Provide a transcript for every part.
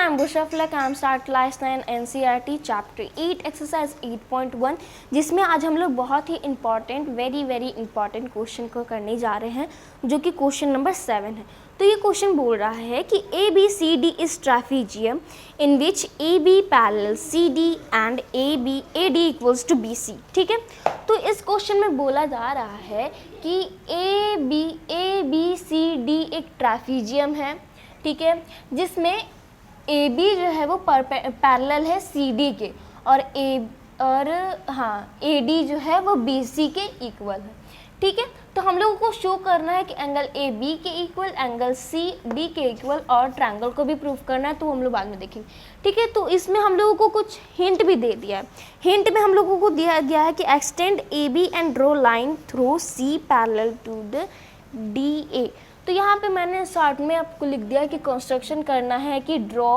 I am Bushra Flak. I am start class 9 NCERT chapter 8 exercise 8.1 जिसमें आज हम लोग बहुत ही इम्पॉर्टेंट वेरी इंपॉर्टेंट क्वेश्चन को करने जा रहे हैं जो कि क्वेश्चन नंबर 7 है। तो ये क्वेश्चन बोल रहा है कि ABCD is trapezium in which AB parallel CD and AD equals to BC। ठीक है, तो इस क्वेश्चन में बोला जा रहा है कि ABCD एक ट्रैफिजियम है, ठीक है, जिसमें AB जो है वो पैरेलल है CD के और AD जो है वो BC के इक्वल है। ठीक है, तो हम लोगों को शो करना है कि एंगल AB के इक्वल, एंगल CD के इक्वल और ट्रायंगल को भी प्रूव करना है, तो हम लोग बाद में देखेंगे। ठीक है, तो इसमें हम लोगों को कुछ हिंट भी दे दिया है। हिंट में हम लोगों को दिया गया है कि extend AB and draw line through C parallel to the DA। तो यहाँ पे मैंने शॉर्ट में आपको लिख दिया कि कंस्ट्रक्शन करना है कि ड्रॉ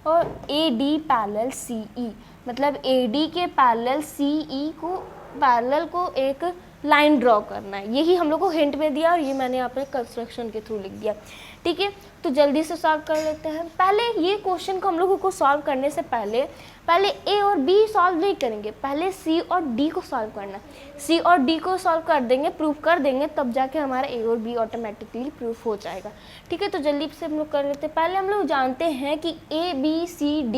और AD पैरेलल CE, मतलब AD के पैरेलल CE को एक लाइन ड्रॉ करना है। यही हम लोग को हिंट में दिया और ये मैंने यहाँ पे कंस्ट्रक्शन के थ्रू लिख दिया। ठीक है, तो जल्दी से सॉल्व कर लेते हैं। पहले ये क्वेश्चन को हम लोगों को सॉल्व करने से पहले A और B सॉल्व नहीं करेंगे, पहले C और D को सॉल्व करना है। C और D को सॉल्व कर देंगे, प्रूफ कर देंगे, तब जाके हमारा A और B ऑटोमेटिकली प्रूफ हो जाएगा। ठीक है, तो जल्दी से हम लोग कर लेते हैं। पहले हम लोग जानते हैं कि ABCD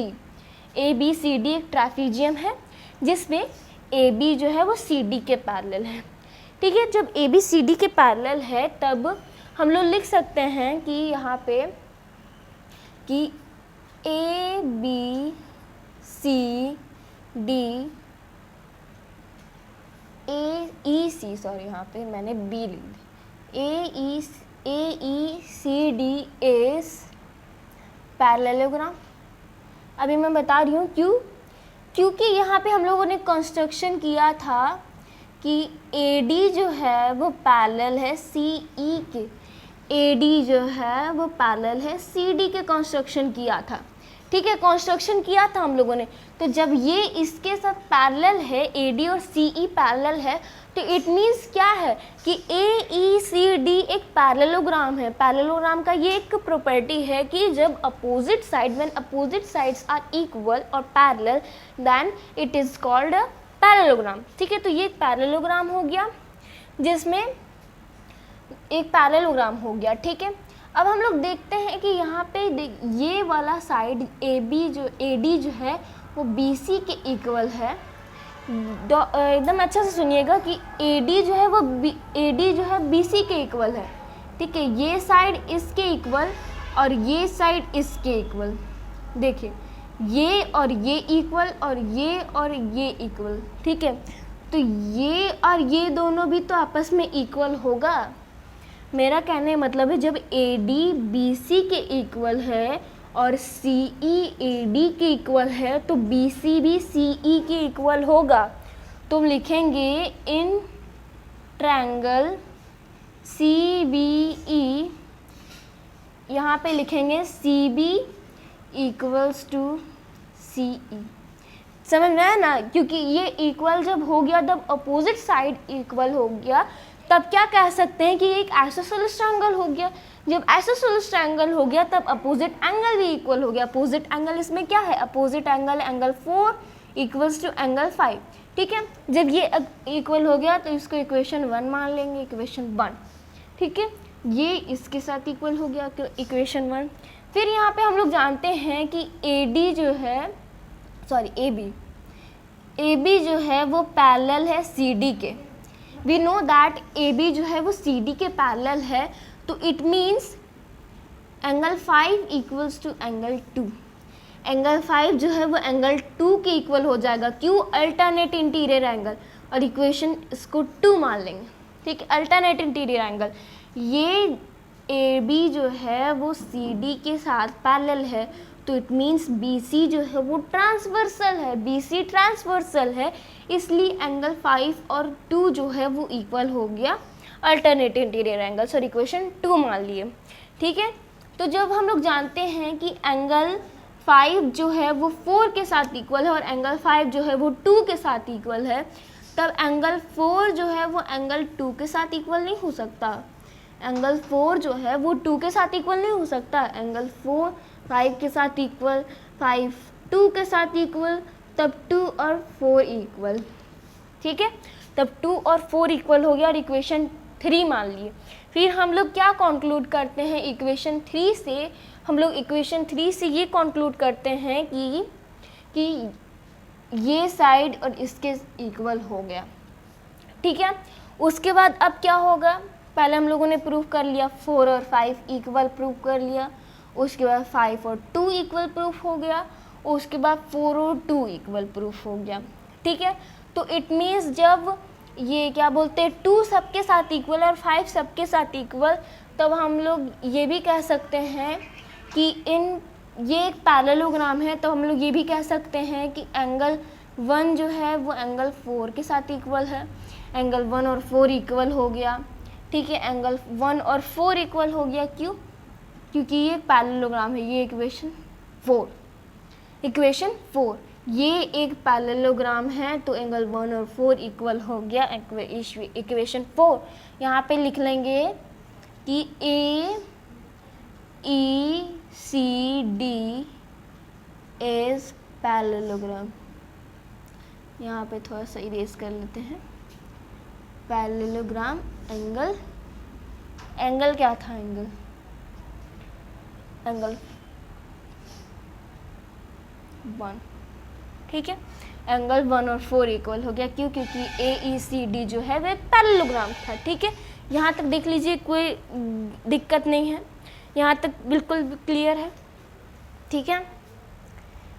एक ट्रैफिजियम है जिसमें AB जो है वो CD के पैरेलल है। ठीक है, जब ABCD के पैरेलल है तब हम लोग लिख सकते हैं कि यहाँ पे कि ABCD AEC, सॉरी यहाँ पे मैंने B लिख दी, AECD इज पैरेललोग्राम। अभी मैं बता रही हूँ क्योंकि यहाँ पे हम लोगों ने कंस्ट्रक्शन किया था कि AD जो है वो पैरेलल है CE के, AD जो है वो पैरेलल है CD के, कंस्ट्रक्शन किया था। ठीक है, कंस्ट्रक्शन किया था हम लोगों ने। तो जब ये इसके साथ पैरेलल है, AD और CE पैरेलल है, तो इट मीन्स क्या है कि AECD एक पैरेललोग्राम है। पैरेललोग्राम का ये एक प्रॉपर्टी है कि जब अपोजिट साइड्स आर इक्वल और parallel then it is called a parallelogram. ठीक है, तो ये एक पैरेललोग्राम हो गया, जिसमें एक पैरेललोग्राम हो गया। ठीक है, अब हम लोग देखते हैं कि यहाँ पे ये वाला साइड AD जो है वो BC के इक्वल है। एकदम अच्छा से सुनिएगा कि AD जो है BC के इक्वल है। ठीक है, ये साइड इसके इक्वल और ये साइड इसके इक्वल। देखिए, ये और ये इक्वल और ये इक्वल। ठीक है, तो ये और ये दोनों भी तो आपस में इक्वल होगा। मेरा कहने का मतलब है जब AD BC के इक्वल है और CE AD के इक्वल है तो BC भी CE के इक्वल होगा। तो हम लिखेंगे इन ट्रायंगल CBE, यहाँ पे लिखेंगे CB इक्वल्स टू CE। समझ में आया ना, क्योंकि ये इक्वल जब हो गया तब अपोजिट साइड इक्वल हो गया, तब क्या कह सकते हैं कि ये एक आइसोसेलेस ट्रायंगल हो गया। जब आइसोसेलेस ट्रायंगल हो गया तब अपोजिट एंगल भी इक्वल हो गया। अपोजिट एंगल इसमें क्या है, opposite angle angle 4 equals to angle 5। ठीक है, जब ये इक्वल हो गया तो इसको इक्वेशन 1 मान लेंगे, इक्वेशन 1। ठीक है, ये इसके साथ इक्वल हो गया इक्वेशन 1। फिर यहाँ पे हम लोग जानते हैं कि AB जो है वो पैरेलल है CD के। वी नो दैट AB जो है वो CD के पैरेलल है, तो it means angle 5 equals to angle 2। Angle 5 जो है वो एंगल 2 के इक्वल हो जाएगा। क्यों, अल्टरनेट इंटीरियर एंगल, और इक्वेशन इसको 2 मान लेंगे। ठीक है, अल्टरनेट इंटीरियर एंगल। ये AB जो है वो CD के साथ पैरेलल है, तो इट मीन्स BC जो है वो ट्रांसवर्सल है, BC ट्रांसवर्सल है, इसलिए एंगल 5 और 2 जो है वो इक्वल हो गया alternate interior angle, sorry equation 2 मान लिए। ठीक है, तो जब हम लोग जानते हैं कि एंगल 5 जो है वो 4 के साथ इक्वल है और एंगल 5 जो है वो 2 के साथ इक्वल है, तब एंगल 4 जो है वो एंगल 2 के साथ इक्वल नहीं हो सकता। एंगल 4 जो है वो 2 के साथ इक्वल नहीं हो सकता। एंगल 4 5 के साथ इक्वल, 5 2 के साथ इक्वल, तब 2 और 4 इक्वल, ठीक है। तब 2 और 4 इक्वल हो गया और इक्वेशन 3 मान लिए। फिर हम लोग क्या कंक्लूड करते हैं इक्वेशन 3 से, हम लोग इक्वेशन 3 से ये कंक्लूड करते हैं कि ये साइड और इसके इक्वल हो गया, ठीक है। उसके बाद अब क्या होगा, पहले हम लोगों ने प्रूफ कर लिया 4 और 5 इक्वल प्रूफ कर लिया, उसके बाद 5 और 2 इक्वल प्रूफ हो गया, उसके बाद 4 और 2 इक्वल प्रूफ हो गया, ठीक है। तो इट मीन्स जब ये क्या बोलते हैं 2 सबके साथ इक्वल और 5 सबके साथ इक्वल, तब हम लोग ये भी कह सकते हैं कि ये एक पैरेललोग्राम है, तो हम लोग ये भी कह सकते हैं कि एंगल 1 जो है वो एंगल 4 के साथ इक्वल है। एंगल 1 और 4 इक्वल हो गया, ठीक है। एंगल 1 और 4 इक्वल हो गया, क्यों? क्योंकि ये पैरेललोग्राम है। ये इक्वेशन 4 ये एक पैरेललोग्राम है, तो एंगल 1 और 4 इक्वल हो गया। इक्वेशन 4 यहाँ पे लिख लेंगे कि AECD इज पैरेललोग्राम। यहाँ पे थोड़ा सा इरेज कर लेते हैं। पैरेललोग्राम एंगल क्या था, एंगल 1, ठीक है। एंगल 1 और 4 इक्वल हो गया, क्यों? क्योंकि AECD जो है वह पैरेललोग्राम था, ठीक है। यहाँ तक देख लीजिए, कोई दिक्कत नहीं है, यहाँ तक बिल्कुल क्लियर है, ठीक है।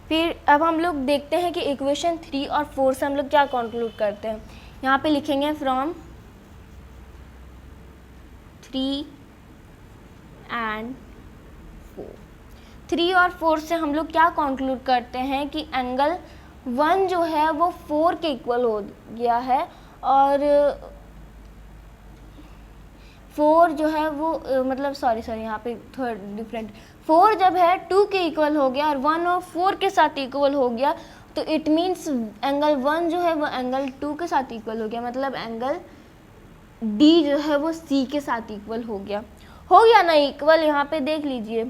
फिर अब हम लोग देखते हैं कि इक्वेशन 3 और 4 से हम लोग क्या कंक्लूड करते हैं। यहाँ पे लिखेंगे फ्रॉम 3 एंड 4। 3 और 4 से हम लोग क्या कंक्लूड करते हैं कि एंगल 1 जो है वो 4 के इक्वल हो गया है, और 4 जो है वो मतलब सॉरी यहाँ पे थोड़ा डिफरेंट, 4 जब है 2 के इक्वल हो गया और 1 और 4 के साथ इक्वल हो गया, तो इट मीन्स एंगल 1 जो है वो एंगल 2 के साथ इक्वल हो गया, मतलब एंगल D जो है वो C के साथ इक्वल हो गया ना इक्वल। यहाँ पे देख लीजिए,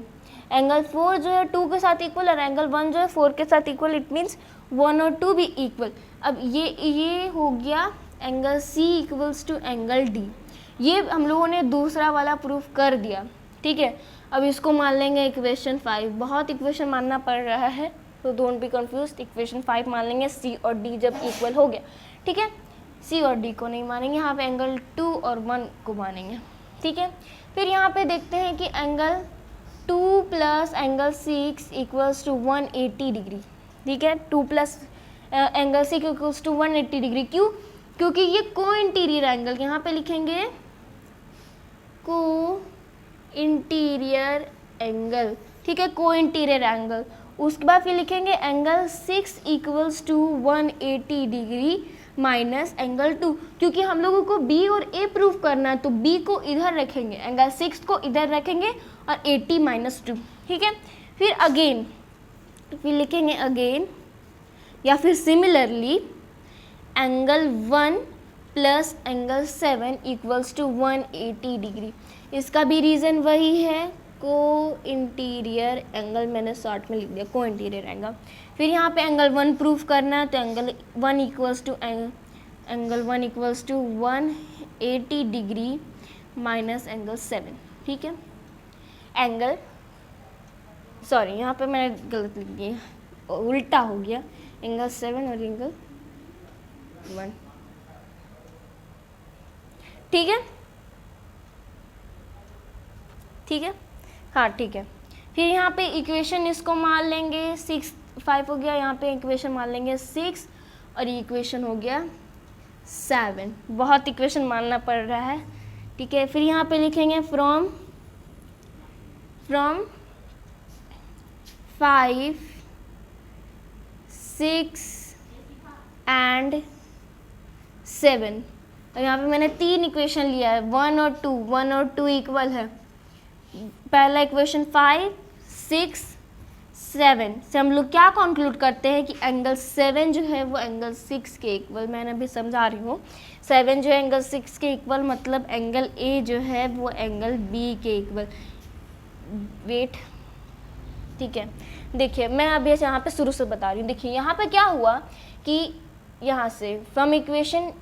एंगल 4 जो है 2 के साथ इक्वल और एंगल 1 जो है 4 के साथ इक्वल, इट मीन्स 1 और 2 भी इक्वल। अब ये हो गया angle C equals to angle D। ये हम लोगों ने दूसरा वाला प्रूफ कर दिया, ठीक है। अब इसको मान लेंगे इक्वेशन 5। बहुत इक्वेशन मानना पड़ रहा है, तो डोंट बी कंफ्यूज। इक्वेशन 5 मान लेंगे C और D जब इक्वल हो गया, ठीक है। C और D को नहीं मानेंगे, यहाँ पे एंगल 2 और 1 को मानेंगे, ठीक है। फिर यहाँ पे देखते हैं कि angle 2 plus angle 6 equals to 180 degree, ठीक है। 2 plus angle 6 equals to 180 degree, क्यों? क्योंकि ये को इंटीरियर एंगल, यहाँ पे लिखेंगे को इंटीरियर एंगल, ठीक है, को इंटीरियर एंगल। उसके बाद फिर लिखेंगे angle 6 equals to 180 degree minus angle 2, क्योंकि हम लोगों को B और A प्रूफ करना है, तो B को इधर रखेंगे, एंगल 6 को इधर रखेंगे और 80 माइनस 2, ठीक है। फिर लिखेंगे अगेन या फिर similarly angle 1 plus angle 7 equals to 180 degree. इसका भी रीज़न वही है, को इंटीरियर एंगल, मैंने शॉर्ट में लिख दिया को इंटीरियर एंगल। फिर यहाँ पे एंगल 1 प्रूफ करना है, तो angle 1 equals to 180 degree minus angle 7, ठीक है। एंगल सॉरी यहाँ पे मैंने गलत लिख दिया, उल्टा हो गया, एंगल 7 और एंगल 1, ठीक है, ठीक है, हाँ ठीक है। फिर यहाँ पे इक्वेशन इसको मान लेंगे 6, 5 हो गया, यहाँ पे इक्वेशन मान लेंगे 6 और ये इक्वेशन हो गया 7। बहुत इक्वेशन मानना पड़ रहा है, ठीक है। फिर यहाँ पे लिखेंगे फ्रॉम 5, 6 एंड 7, और यहाँ पे मैंने 3 इक्वेशन लिया है, 1 और 2 इक्वल है। पहला इक्वेशन 5, 6, 7 से हम लोग क्या कंक्लूड करते हैं कि एंगल 7 जो है वो एंगल 6 के इक्वल, मैंने अभी समझा रही हूँ, 7 जो है एंगल 6 के इक्वल, मतलब एंगल A जो है वो एंगल B के इक्वल। वेट, ठीक है, देखिए मैं अभी यहाँ पे शुरू से बता रही हूँ। देखिए यहाँ पे क्या हुआ कि यहाँ से फ्रॉम इक्वेशन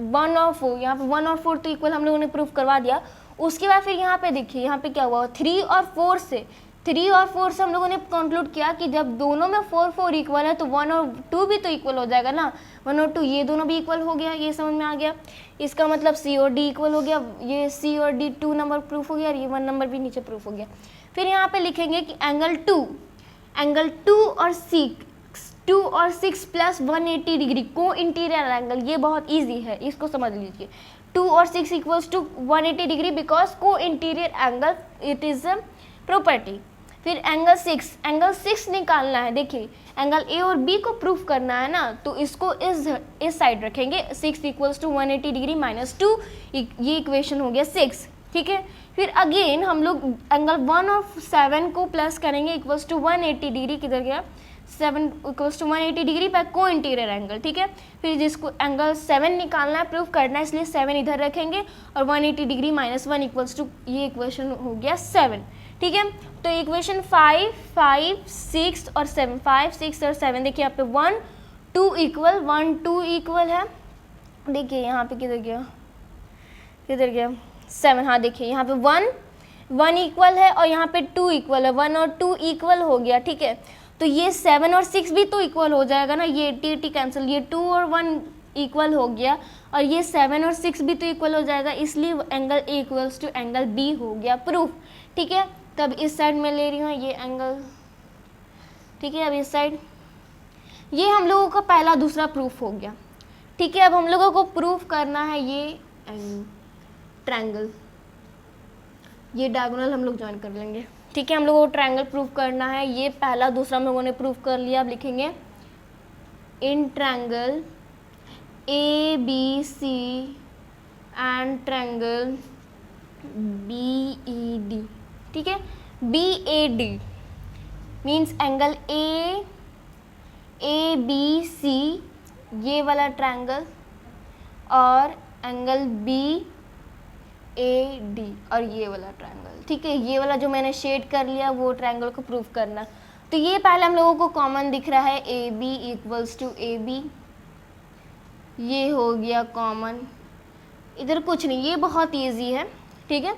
1 और 4, यहाँ पे 1 और 4 तो इक्वल हम लोगों ने प्रूफ करवा दिया। उसके बाद फिर यहाँ पे देखिए यहाँ पे क्या हुआ, 3 और 4 से हम लोगों ने कंक्लूड किया कि जब दोनों में 4 इक्वल है तो 1 और 2 भी तो इक्वल हो जाएगा ना। 1 और 2 ये दोनों भी इक्वल हो गया, ये समझ में आ गया। इसका मतलब C और D इक्वल हो गया, ये C और D 2 नंबर प्रूफ हो गया और ये 1 नंबर भी नीचे प्रूफ हो गया। फिर यहाँ पे लिखेंगे कि एंगल 2 और 6 प्लस 180 डिग्री को इंटीरियर एंगल, ये बहुत ईजी है, इसको समझ लीजिए। 2 और 6 इक्वल्स टू 180 डिग्री बिकॉज को interior angle it is a property. फिर एंगल 6 निकालना है। देखिए एंगल ए और बी को प्रूफ करना है ना, तो इसको इस साइड रखेंगे। 6 इक्वल्स टू 180 डिग्री माइनस 2, ये इक्वेशन हो गया 6, ठीक है। फिर अगेन हम लोग एंगल 1 और 7 को प्लस करेंगे, इक्वल्स टू 180 डिग्री, किधर गया 7 इक्वल्स टू 180 डिग्री बाय को इंटीरियर एंगल, ठीक है। फिर जिसको एंगल 7 निकालना है, प्रूफ करना है, इसलिए 7 इधर रखेंगे और 180 डिग्री माइनस 1 इक्वल्स टू, ये इक्वेशन हो गया 7, ठीक है। तो इक्वेशन 5, 6 और 7, 5, 6 और 7, देखिए यहाँ पे 1 2 इक्वल है। देखिए यहाँ पे किधर गया 7, हाँ देखिए यहाँ पे 1 इक्वल है और यहाँ पे 2 इक्वल है, 1 और 2 इक्वल हो गया, ठीक है। तो ये 7 और 6 भी तो इक्वल हो जाएगा ना, ये 80 कैंसिल, ये 2 और 1 इक्वल हो गया और ये 7 और 6 भी तो इक्वल हो जाएगा, इसलिए angle A equals to angle B हो गया प्रूफ, ठीक है। तब इस साइड में ले रही हूँ ये एंगल, ठीक है। अब इस साइड, ये हम लोगों का पहला दूसरा प्रूफ हो गया, ठीक है। अब हम लोगों को प्रूफ करना है ये ट्रायंगल, ये डायगोनल हम लोग ज्वाइन कर लेंगे, ठीक है। हम लोगों को ट्रायंगल प्रूफ करना है, ये पहला दूसरा हम लोगों ने प्रूफ कर लिया। अब लिखेंगे in triangle ABC and triangle BED, ठीक है। BAD मीन्स एंगल ABC, ये वाला ट्रायंगल, और एंगल BAD और ये वाला ट्रायंगल, ठीक है। ये वाला जो मैंने शेड कर लिया वो ट्रायंगल को प्रूफ करना। तो ये पहले हम लोगों को कॉमन दिख रहा है, AB इक्वल्स टू AB, ये हो गया कॉमन, इधर कुछ नहीं, ये बहुत इजी है, ठीक है।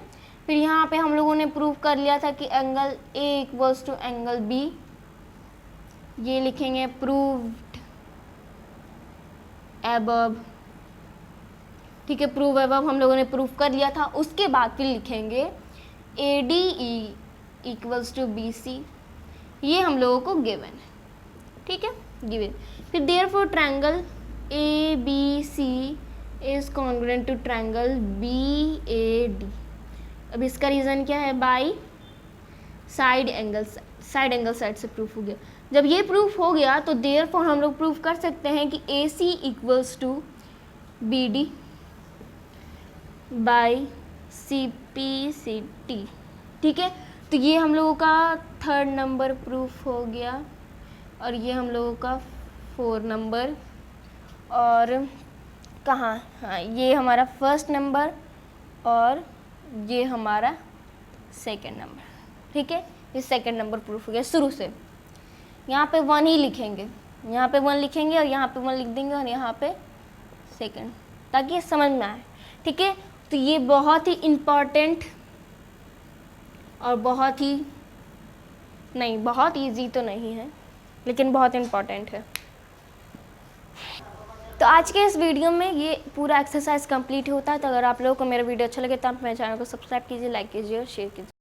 फिर यहाँ पे हम लोगों ने प्रूफ कर लिया था कि angle A equals to angle B, ये लिखेंगे प्रूव्ड एबव, ठीक है। प्रूव एबव हम लोगों ने प्रूफ कर लिया था। उसके बाद फिर लिखेंगे ADE इक्वल्स टू BC, ये हम लोगों को गिवन है, ठीक है, गिवन। फिर therefore triangle ABC is congruent to triangle BAD। अब इसका रीज़न क्या है, बाई साइड एंगल साइड से प्रूफ हो गया। जब ये प्रूफ हो गया तो देयरफॉर हम लोग प्रूफ कर सकते हैं कि AC equals to BD by CPCT, ठीक है। तो ये हम लोगों का 3rd नंबर प्रूफ हो गया और ये हम लोगों का 4 नंबर, और कहाँ, हाँ ये हमारा 1st नंबर और ये हमारा 2nd नंबर, ठीक है। ये 2nd नंबर प्रूफ हो गया शुरू से। यहाँ पे 1 ही लिखेंगे, यहाँ पे 1 लिखेंगे और यहाँ पे 1 लिख देंगे और यहाँ पे 2nd, ताकि ये समझ में आए, ठीक है। तो ये बहुत ही इम्पॉर्टेंट और बहुत ईजी तो नहीं है, लेकिन बहुत इम्पॉर्टेंट है। तो आज के इस वीडियो में ये पूरा एक्सरसाइज कंप्लीट होता है। तो अगर आप लोगों को मेरा वीडियो अच्छा लगे तो आप मेरे चैनल को सब्सक्राइब कीजिए, लाइक कीजिए और शेयर कीजिए।